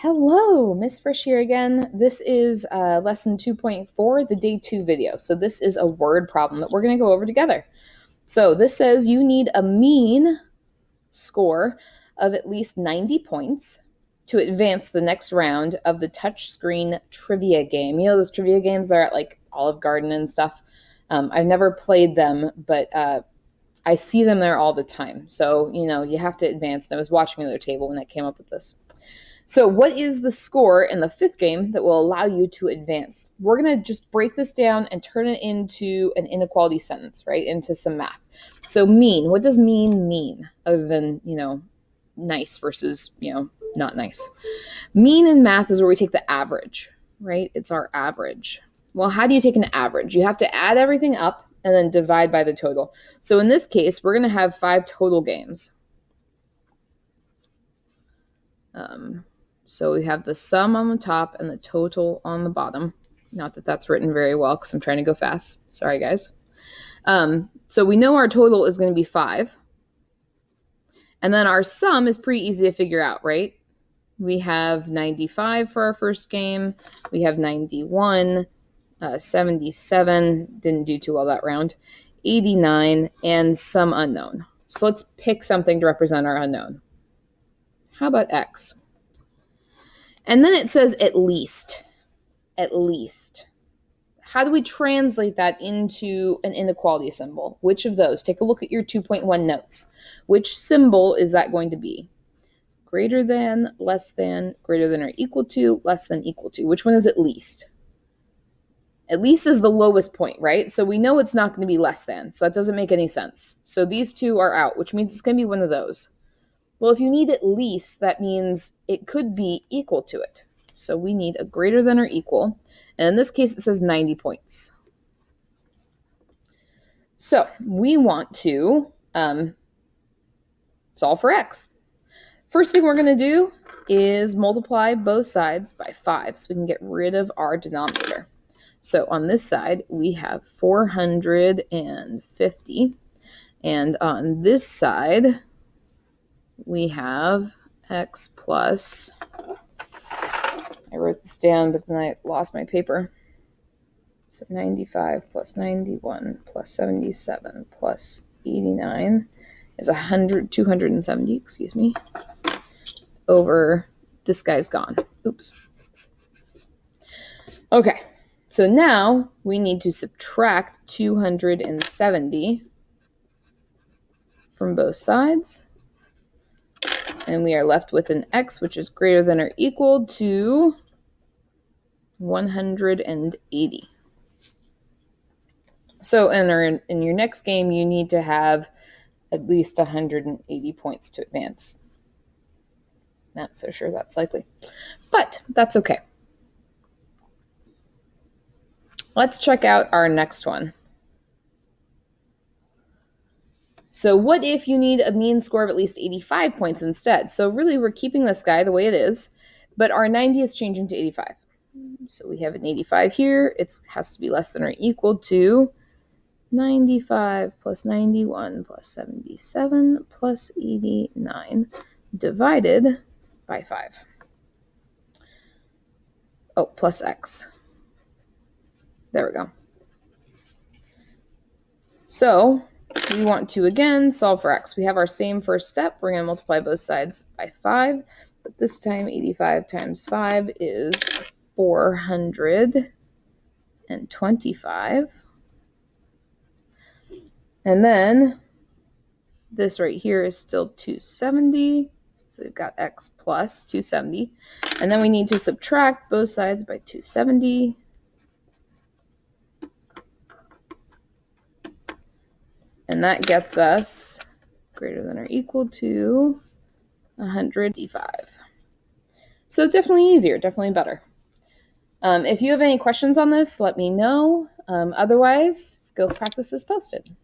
Hello, Miss Frisch here again. This is lesson 2.4, the day 2 video. So this is a word problem that we're going to go over together. So this says you need a mean score of at least 90 points to advance the next round of the touchscreen trivia game. You know those trivia games that are at like Olive Garden and stuff? I've never played them, but I see them there all the time. So, you have to advance. And I was watching another table when I came up with this. So what is the score in the fifth game that will allow you to advance? We're going to just break this down and turn it into an inequality sentence, right? Into some math. So mean, what does mean other than, nice versus, not nice? Mean in math is where we take the average, right? It's our average. Well, how do you take an average? You have to add everything up and then divide by the total. So in this case, we're going to have 5 total games. So we have the sum on the top and the total on the bottom. Not that that's written very well because I'm trying to go fast. Sorry, guys. So we know our total is going to be 5. And then our sum is pretty easy to figure out, right? We have 95 for our first game. We have 91, 77, didn't do too well that round, 89, and some unknown. So let's pick something to represent our unknown. How about X? And then it says at least. At least. How do we translate that into an inequality symbol? Which of those? Take a look at your 2.1 notes. Which symbol is that going to be? Greater than, less than, greater than or equal to, less than, equal to. Which one is at least? At least is the lowest point, right? So we know it's not going to be less than. So that doesn't make any sense. So these two are out, which means it's going to be one of those. Well, if you need at least, that means it could be equal to it. So we need a greater than or equal. And in this case, it says 90 points. So we want to solve for X. First thing we're going to do is multiply both sides by 5 so we can get rid of our denominator. So on this side, we have 450. And on this side, we have X plus, I wrote this down, but then I lost my paper. So 95 plus 91 plus 77 plus 89 is 270, excuse me, over this guy's gone. Oops. Okay, so now we need to subtract 270 from both sides. And we are left with an X, which is greater than or equal to 180. So in your next game, you need to have at least 180 points to advance. Not so sure that's likely, but that's okay. Let's check out our next one. So what if you need a mean score of at least 85 points instead? So really, we're keeping this guy the way it is, but our 90 is changing to 85. So we have an 85 here. It has to be less than or equal to 95 plus 91 plus 77 plus 89 divided by 5. Oh, plus X. There we go. So we want to, again, solve for X. We have our same first step. We're going to multiply both sides by 5. But this time, 85 times 5 is 425. And then this right here is still 270. So we've got X plus 270. And then we need to subtract both sides by 270. And that gets us greater than or equal to 105. So definitely easier, definitely better. If you have any questions on this, let me know. Otherwise, skills practice is posted.